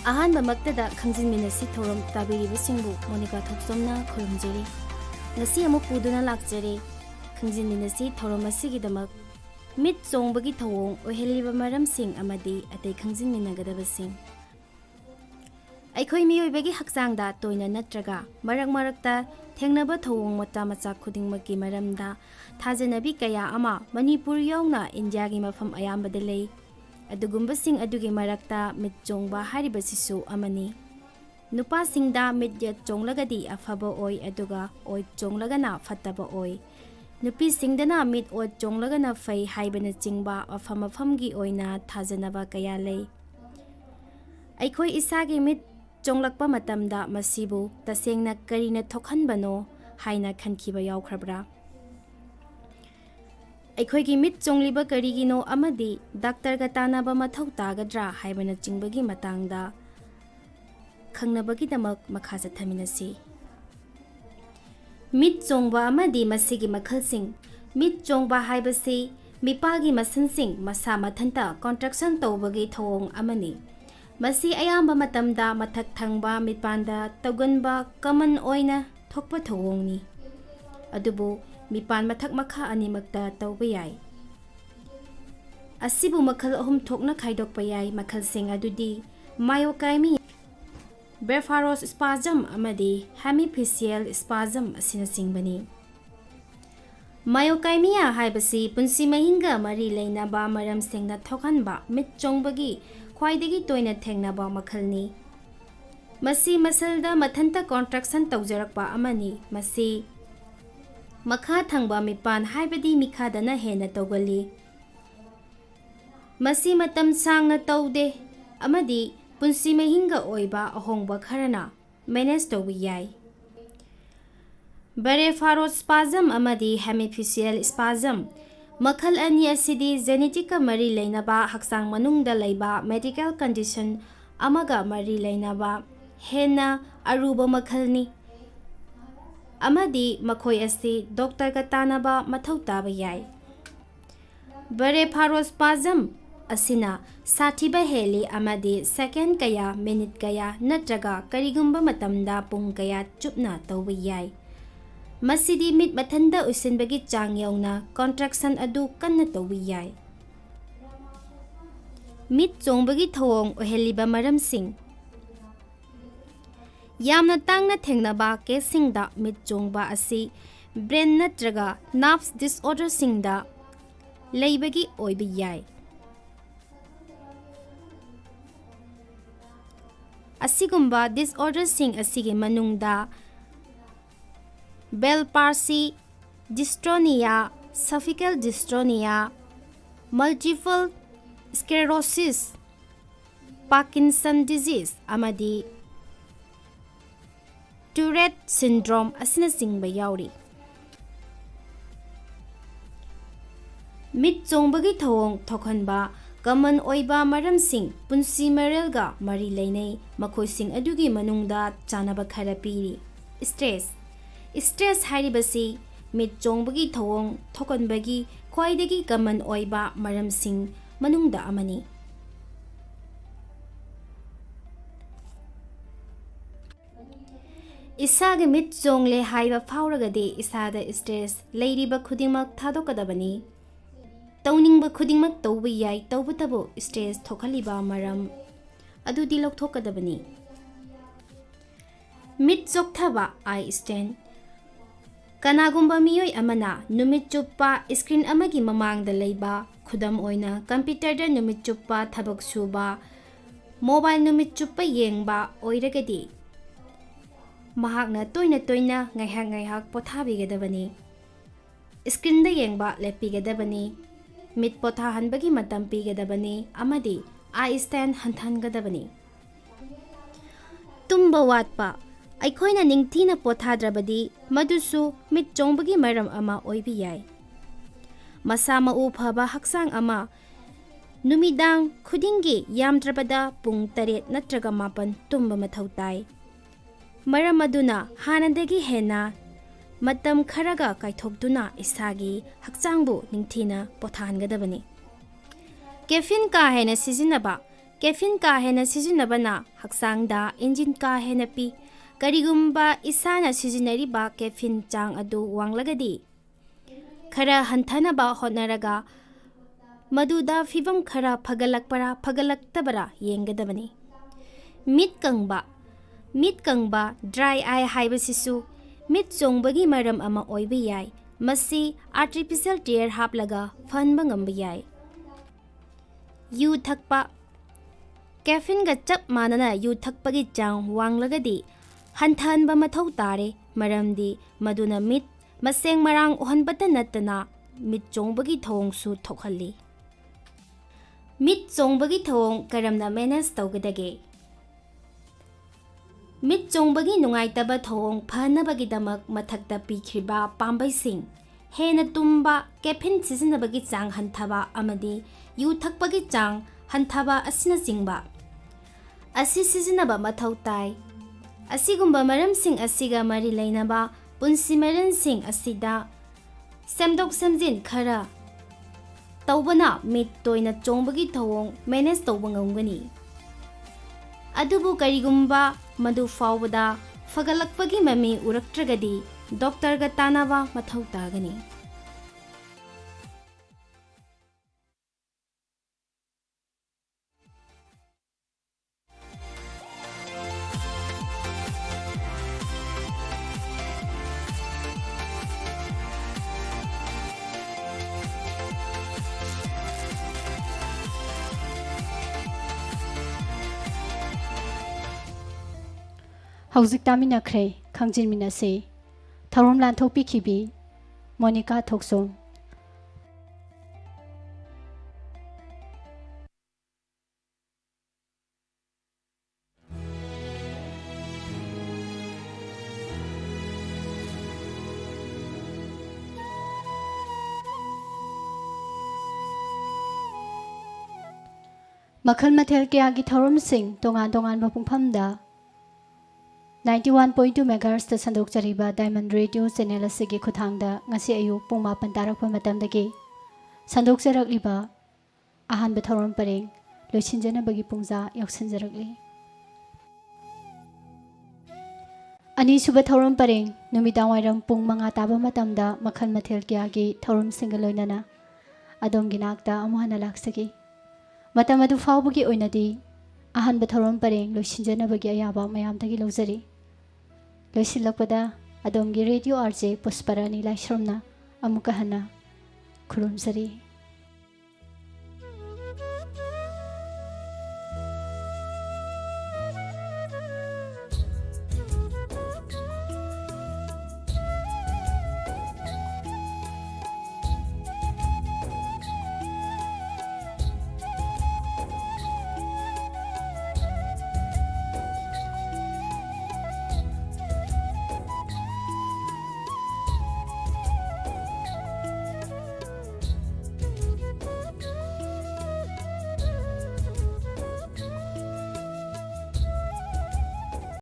ꯑꯍꯥꯟꯕꯃꯛꯇꯗ ꯈꯪꯖꯤꯟꯃꯤꯟꯅꯁꯤ ꯊꯧꯔꯝ ꯇꯥꯕꯤꯔꯤꯕꯁꯤꯡꯕꯨ ꯃꯣꯅꯤꯀꯥ ꯊꯣꯛꯆꯣꯝꯅ ꯈꯨꯔꯨꯝꯖꯔꯤ꯫ ꯉꯁꯤ ꯑꯃꯨꯛ ꯄꯨꯗꯨꯅ ꯂꯥꯛꯆꯔꯦ꯫ ꯈꯪꯖꯤꯟꯃꯤꯟꯅꯁꯤ ꯊꯧꯔꯝ ꯑꯁꯤꯒꯤꯗꯃꯛ ꯃꯤꯠ ꯆꯣꯡꯕꯒꯤ ꯊꯧꯑꯣꯡ ꯑꯣꯏꯍꯜꯂꯤꯕ ꯃꯔꯝꯁꯤꯡ ꯑꯃꯗꯤ ꯑꯇꯩ ꯈꯪꯖꯤꯟꯃꯤꯟꯅꯒꯗꯕꯁꯤꯡ꯫ ꯑꯩꯈꯣꯏ ꯃꯤꯑꯣꯏꯕꯒꯤ ꯍꯛꯆꯥꯡꯗ ꯇꯣꯏꯅ ꯅꯠꯇ꯭ꯔꯒ ꯃꯔꯛ ꯃꯔꯛꯇ ꯊꯦꯡꯅꯕ ꯊꯧꯑꯣꯡ ꯃꯆꯥ ꯃꯆꯥ ꯈꯨꯗꯤꯡꯃꯛꯀꯤ ꯃꯔꯝꯗ ꯊꯥꯖꯅꯕꯤ ꯀꯌꯥ ꯑꯃ ꯃꯅꯤꯄꯨꯔ ꯌꯥꯎꯅ ꯏꯟꯗꯤꯌꯥꯒꯤ ꯃꯐꯝ ꯑꯌꯥꯝꯕꯗ ꯂꯩ꯫ ꯑꯗꯨꯒꯨꯝꯕꯁꯤꯡ ꯑꯗꯨꯒꯤ ꯃꯔꯛꯇ ꯃꯤꯠ ꯆꯣꯡꯕ ꯍꯥꯏꯔꯤꯕꯁꯤꯁꯨ ꯑꯃꯅꯤ꯫ ꯅꯨꯄꯥꯁꯤꯡꯗ ꯃꯤꯠ ꯌꯦꯠ ꯆꯣꯡꯂꯒꯗꯤ ꯑꯐꯕ ꯑꯣꯏ ꯑꯗꯨꯒ ꯑꯣꯏ ꯆꯣꯡꯂꯒꯅ ꯐꯠꯇꯕ ꯑꯣꯏ꯫ ꯅꯨꯄꯤꯁꯤꯡꯗꯅ ꯃꯤꯠ ꯑꯣꯠ ꯆꯣꯡꯂꯒꯅ ꯐꯩ ꯍꯥꯏꯕꯅꯆꯤꯡꯕ ꯃꯐꯝ ꯃꯐꯝꯒꯤ ꯑꯣꯏꯅ ꯊꯥꯖꯅꯕ ꯀꯌా ꯂꯩ꯫ ꯑꯩꯈꯣꯏ ꯏꯁꯥꯒꯤ ꯃꯤꯠ ꯆꯣꯡꯂꯛꯄ ꯃꯇꯝꯗ ꯃꯁꯤꯕꯨ ꯇꯁꯦꯡꯅ ꯀꯔꯤꯅ ꯊꯣꯛꯍꯟꯕꯅꯣ ꯍꯥꯏꯅ ꯈꯟꯈꯤꯕ ꯌꯥꯎꯈ꯭ꯔꯕ꯭ꯔꯥ? ꯑꯩꯈꯣꯏꯒꯤ ꯃꯤꯠ ꯆꯣꯡꯂꯤꯕ ꯀꯔꯤꯒꯤꯅꯣ ꯑꯃꯗꯤ ꯗꯥꯛꯇꯔꯒ ꯇꯥꯟꯅꯕ ꯃꯊꯧ ꯇꯥꯒꯗ꯭ꯔꯥ ꯍꯥꯏꯕꯅꯆꯤꯡꯕꯒꯤ ꯃꯇꯥꯡꯗ ꯈꯪꯅꯕꯒꯤꯗꯃꯛ ꯃꯈꯥ ꯆꯠꯊꯃꯤꯟꯅꯁꯤ꯫ ꯃꯤꯠ ꯆꯣꯡꯕ ꯑꯃꯗꯤ ꯃꯁꯤꯒꯤ ꯃꯈꯜꯁꯤꯡ꯫ ꯃꯤꯠ ꯆꯣꯡꯕ ꯍꯥꯏꯕꯁꯤ ꯃꯤꯄꯥꯜꯒꯤ ꯃꯁꯜꯁꯤꯡ ꯃꯁꯥ ꯃꯊꯟꯇ ꯀꯣꯟꯇ꯭ꯔꯦꯛꯁꯟ ꯇꯧꯕꯒꯤ ꯊꯧꯑꯣꯡ ꯑꯃꯅꯤ꯫ ꯃꯁꯤ ꯑꯌꯥꯝꯕ ꯃꯇꯝꯗ ꯃꯊꯛ ꯊꯪꯕ ꯃꯤꯠꯄꯥꯟꯗ ꯇꯧꯒꯟꯕ ꯀꯃꯟ ꯑꯣꯏꯅ ꯊꯣꯛꯄ ꯊꯧꯑꯣꯡꯅꯤ꯫ ꯑꯗꯨꯕꯨ ꯃꯤꯄꯥꯟ ꯃꯊꯛ ꯃꯈꯥ ꯑꯅꯤꯃꯛꯇ ꯇꯧꯕ ꯌꯥꯏ꯫ ꯑꯁꯤꯕꯨ ꯃꯈꯜ ꯑꯍꯨꯝ ꯊꯣꯛꯅ ꯈꯥꯏꯗꯣꯛꯄ ꯌꯥꯏ꯫ ꯃꯈꯜꯁꯤꯡ ꯑꯗꯨꯗꯤ ꯃꯥꯏꯑꯣꯀꯥꯏꯃꯤ, ꯕ꯭ꯂꯦꯐꯥꯔꯣꯁ꯭ꯄꯥꯖꯝ ꯑꯃꯗꯤ ꯍꯦꯃꯤꯐꯦꯁꯤꯑꯦꯜ ꯁ꯭ꯄꯥꯖꯝ ꯑꯁꯤꯅꯆꯤꯡꯕꯅꯤ꯫ ꯃꯥꯏꯑꯣꯀꯥꯏꯃꯤꯌꯥ ꯍꯥꯏꯕꯁꯤ ꯄꯨꯟꯁꯤ ꯃꯍꯤꯡꯒ ꯃꯔꯤ ꯂꯩꯅꯕ ꯃꯔꯝꯁꯤꯡꯅ ꯊꯣꯛꯍꯟꯕ ꯃꯤꯠ ꯆꯣꯡꯕꯒꯤ ꯈ꯭ꯋꯥꯏꯗꯒꯤ ꯇꯣꯏꯅ ꯊꯦꯡꯅꯕ ꯃꯈꯜꯅꯤ꯫ ꯃꯁꯤ ꯃꯁꯜꯗ ꯃꯊꯟꯇ ꯀꯣꯟꯇ꯭ꯔꯦꯛꯁꯟ ꯇꯧꯖꯔꯛꯄ ꯑꯃꯅꯤ꯫ ꯃꯁꯤ ꯃꯈꯥ ꯊꯪꯕ ꯃꯤꯠꯄꯥꯟ ꯍꯥꯏꯕꯗꯤ ꯃꯤꯈꯥꯗꯅ ꯍꯦꯟꯅ ꯇꯧꯒꯜꯂꯤ꯫ ꯃꯁꯤ ꯃꯇꯝ ꯁꯥꯡꯅ ꯇꯧꯗꯦ ꯑꯃꯗꯤ ꯄꯨꯟꯁꯤ ꯃꯍꯤꯡꯒ ꯑꯣꯏꯕ ꯑꯍꯣꯡꯕ ꯈꯔꯅ ꯃꯦꯅꯦꯖ ꯇꯧꯕ ꯌꯥꯏ꯫ ꯕ꯭ꯂꯦꯐꯥꯔꯣꯁ꯭ꯄꯥꯖꯝ ꯑꯃꯗꯤ ꯍꯦꯃꯤꯐꯦꯁꯤꯑꯦꯜ ꯁ꯭ꯄꯥꯖꯝ ꯃꯈꯜ ꯑꯅꯤ ꯑꯁꯤꯗꯤ ꯖꯦꯅꯦꯇꯤꯛꯀ ꯃꯔꯤ ꯂꯩꯅꯕ ꯍꯛꯆꯥꯡ ꯃꯅꯨꯡꯗ ꯂꯩꯕ ꯃꯦꯗꯤꯀꯦꯜ ꯀꯟꯗꯤꯁꯟ ꯑꯃꯒ ꯃꯔꯤ ꯂꯩꯅꯕ ꯍꯦꯟꯅ ꯑꯔꯨꯕ ꯃꯈꯜꯅꯤ ꯑꯃꯗꯤ ꯃꯈꯣꯏ ꯑꯁꯤ ꯗꯣꯛꯇꯔꯒ ꯇꯥꯟꯅꯕ ꯃꯊꯧ ꯇꯥꯕ ꯌꯥꯏ꯫ ꯕ꯭ꯂꯦꯐꯥꯔꯣꯁ꯭ꯄꯥꯖꯝ ꯑꯁꯤꯅ ꯁꯥꯊꯤꯕ ꯍꯦꯜꯂꯤ ꯑꯃꯗꯤ ꯁꯦꯀꯦꯟ ꯀꯌꯥ, ꯃꯤꯅꯤꯠ ꯀꯌꯥ ꯅꯠꯇ꯭ꯔꯒ ꯀꯔꯤꯒꯨꯝꯕ ꯃꯇꯝꯗ ꯄꯨꯡ ꯀꯌꯥ ꯆꯨꯞꯅ ꯇꯧꯕ ꯌꯥꯏ꯫ ꯃꯁꯤꯗꯤ ꯃꯤꯠ ꯃꯊꯟꯇ ꯎꯏꯁꯤꯟꯕꯒꯤ ꯆꯥꯡ ꯌꯧꯅ ꯀꯣꯟꯇ꯭ꯔꯦꯛꯁꯟ ꯑꯗꯨ ꯀꯟꯅ ꯇꯧꯕ ꯌꯥꯏ꯫ ꯃꯤꯠ ꯆꯣꯡꯕꯒꯤ ꯊꯧꯑꯣꯡ ꯑꯣꯏꯍꯜꯂꯤꯕ ꯃꯔꯝꯁꯤꯡ꯫ ꯌꯥꯝꯅ ꯇꯥꯡꯅ ꯊꯦꯡꯅꯕ ꯀꯦꯁꯁꯤꯡꯗ ꯃꯤꯠ ꯆꯣꯡꯕ ꯑꯁꯤ ꯕ꯭ꯔꯦꯟ ꯅꯠꯇ꯭ꯔꯒ ꯅꯔꯚꯁ ꯗꯤꯁꯑꯣꯔꯗꯔꯁꯤꯡꯗ ꯂꯩꯕꯒꯤ ꯑꯣꯏꯕ ꯌꯥꯏ꯫ ꯑꯁꯤꯒꯨꯝꯕ ꯗꯤꯁꯑꯣꯔꯗꯔꯁꯤꯡ ꯑꯁꯤꯒꯤ ꯃꯅꯨꯡꯗ ꯕꯦꯜ ꯄꯥꯜꯁꯤ, ꯗꯤꯁꯇ꯭ꯔꯣꯅꯤꯌꯥ, ꯁꯐꯤꯀꯦꯜ ꯗꯤꯁꯇ꯭ꯔꯣꯅꯤꯌꯥ, ꯃꯜꯇꯤꯄꯜ ꯁ꯭ꯀꯂꯦꯔꯣꯁꯤꯁ, ꯄꯥꯔꯀꯤꯟꯁꯟ ꯗꯤꯖꯤꯖ ꯑꯃꯗꯤ ꯇꯨꯔꯦꯠ ꯁꯤꯟꯗ꯭ꯔꯣꯝ ꯑꯁꯤꯅꯆꯤꯡꯕ ꯌꯥꯎꯔꯤ꯫ ꯃꯤꯠ ꯆꯣꯡꯕꯒꯤ ꯊꯧꯑꯣꯡ ꯊꯣꯛꯍꯟꯕ ꯀꯃꯟ ꯑꯣꯏꯕ ꯃꯔꯝꯁꯤꯡ ꯄꯨꯟꯁꯤ ꯃꯔꯦꯜꯒ ꯃꯔꯤ ꯂꯩꯅꯩ꯫ ꯃꯈꯣꯏꯁꯤꯡ ꯑꯗꯨꯒꯤ ꯃꯅꯨꯡꯗ ꯆꯥꯅꯕ ꯈꯔ ꯄꯤꯔꯤ꯫ ꯁ꯭ꯇ꯭ꯔꯦꯁ꯫ ꯁ꯭ꯇ꯭ꯔꯦꯁ ꯍꯥꯏꯔꯤꯕꯁꯤ ꯃꯤꯠ ꯆꯣꯡꯕꯒꯤ ꯊꯧꯑꯣꯡ ꯊꯣꯛꯍꯟꯕꯒꯤ ꯈ꯭ꯋꯥꯏꯗꯒꯤ ꯀꯃꯟ ꯑꯣꯏꯕ ꯃꯔꯝꯁꯤꯡ ꯃꯅꯨꯡꯗ ꯑꯃꯅꯤ꯫ ꯏꯁꯥꯒꯤ ꯃꯤꯠ ꯆꯣꯡꯂꯦ ꯍꯥꯏꯕ ꯐꯥꯎꯔꯒꯗꯤ ꯏꯁꯥꯗ ꯁ꯭ꯇ꯭ꯔꯦꯁ ꯂꯩꯔꯤꯕ ꯈꯨꯗꯤꯡꯃꯛ ꯊꯥꯗꯣꯛꯀꯗꯕꯅꯤ꯫ ꯇꯧꯅꯤꯡꯕ ꯈꯨꯗꯤꯡꯃꯛ ꯇꯧꯕ ꯌꯥꯏ, ꯇꯧꯕꯇꯕꯨ ꯁ꯭ꯇ꯭ꯔꯦꯁ ꯊꯣꯛꯍꯜꯂꯤꯕ ꯃꯔꯝ ꯑꯗꯨꯗꯤ ꯂꯧꯊꯣꯛꯀꯗꯕꯅꯤ꯫ ꯃꯤꯠ ꯆꯣꯛꯊꯕ (ꯑꯥꯏ ꯁ꯭ꯇꯦꯟ). ꯀꯅꯥꯒꯨꯝꯕ ꯃꯤꯑꯣꯏ ꯑꯃꯅ ꯅꯨꯃꯤꯠ ꯆꯨꯞꯄ ꯁ꯭ꯀ꯭ꯔꯤꯟ ꯑꯃꯒꯤ ꯃꯃꯥꯡꯗ ꯂꯩꯕ, ꯈꯨꯗꯝ ꯑꯣꯏꯅ ꯀꯝꯄ꯭ꯌꯨꯇꯔꯗ ꯅꯨꯃꯤꯠ ꯆꯨꯞꯄ ꯊꯕꯛ ꯁꯨꯕ, ꯃꯣꯕꯥꯏꯜ ꯅꯨꯃꯤꯠ ꯆꯨꯞꯄ ꯌꯦꯡꯕ ꯑꯣꯏꯔꯒꯗꯤ ꯃꯍꯥꯛꯅ ꯇꯣꯏꯅ ꯇꯣꯏꯅ ꯉꯥꯏꯍꯥꯛ ꯉꯥꯏꯍꯥꯛ ꯄꯣꯊꯥꯕꯤꯒꯗꯕꯅꯤ꯫ ꯁ꯭ꯀ꯭ꯔꯤꯟꯗ ꯌꯦꯡꯕ ꯂꯦꯞꯄꯤꯒꯗꯕꯅꯤ, ꯃꯤꯠ ꯄꯣꯊꯥꯍꯟꯕꯒꯤ ꯃꯇꯝ ꯄꯤꯒꯗꯕꯅꯤ ꯑꯃꯗꯤ ꯑꯥꯏ ꯁ꯭ꯇꯦꯟ ꯍꯟꯊꯍꯟꯒꯗꯕꯅꯤ꯫ ꯇꯨꯝꯕ ꯋꯥꯠꯄ꯫ ꯑꯩꯈꯣꯏꯅ ꯅꯤꯡꯊꯤꯅ ꯄꯣꯊꯥꯗ꯭ꯔꯕꯗꯤ ꯃꯗꯨꯁꯨ ꯃꯤꯠ ꯆꯣꯡꯕꯒꯤ ꯃꯔꯝ ꯑꯃ ꯑꯣꯏꯕ ꯌꯥꯏ꯫ ꯃꯁꯥ ꯃꯎ ꯐꯕ ꯍꯛꯆꯥꯡ ꯑꯃ ꯅꯨꯃꯤꯗꯥꯡ ꯈꯨꯗꯤꯡꯒꯤ ꯌꯥꯝꯗ꯭ꯔꯕꯗ ꯄꯨꯡ 7 ꯅꯠꯇ꯭ꯔꯒ 9 ꯇꯨꯝꯕ ꯃꯊꯧ ꯇꯥꯏ꯫ ꯃꯔꯝ ꯑꯗꯨꯅ ꯍꯥꯟꯅꯗꯒꯤ ꯍꯦꯟꯅ ꯃꯇꯝ ꯈꯔꯒ ꯀꯥꯏꯊꯣꯛꯇꯨꯅ ꯏꯁꯥꯒꯤ ꯍꯛꯆꯥꯡꯕꯨ ꯅꯤꯡꯊꯤꯅ ꯄꯣꯊꯥꯍꯟꯒꯗꯕꯅꯤ꯫ ꯀꯦꯐꯤꯟ ꯀꯥ ꯍꯦꯟꯅ ꯁꯤꯖꯤꯟꯅꯕ꯫ Caffeine ka hena sijinabana haksangda engine ka hena pi. Karigumba isana sijinariba caffeine chang adu wanglagadi. Khara hantanaba hotnaraga maduda fibam khara phagalaktabara yengadabani. Mit kangba dry eye haibasisu mit chongbagi maram ama oiba yai. Masi artificial tear haplaga fanba ngamba yai. Yu thakpa caffeine ga chap manana yu thakpagi chang wanglagadi hantanba mathau tare maramdi maduna mit maseng marang uhanbata natana mit chongbagi thong su thokhalli. Mit chongbagi thong karamna manage tawgadage. Mit chongbagi nungaitaba thong phanabagidamag mathakta pikhiba pambaising hena tumba caffeine sizinabagi chang hanthaba amadi yu thakpagi chang hanthaba asina jingba asi sizinaba mathau tai asigumba maramsing asiga mari leinaba punsi maransing asida semdok semjin khara tawbana mit toina chongbagi thong manage tawba ngamgani adubu karigumba madu fawbada fagalakpagi mami uraktragadi doctor ga tanaba mathau tagani. Hauzik taminakre Khangjinminashi Tharom lan thokpi khibi Monica Thoksom Makhal mathel kya gi Tharom sing tongan mapungphamda 91.2 MHz da sandok chariba Diamond Radio channel asigi khuthangda ngasi ayu pung 8 tarakpa matamdagi sandok charakliba ahanba thoron pareng loisinjana bagi pungja yaksinjarakli ani suba thoron pareng numidang wairam pung 5 taba matamda makhal mathel kya gi thoron singal loinana adom ginakta amuhana laksagi matam adu fawbagi oinadi ahanba thoron pareng loisinjana bagi ayaba mayamdagi lojari Loisilakpada adongi radio RJ Pusparani Laishromna Amukahana Kurumsari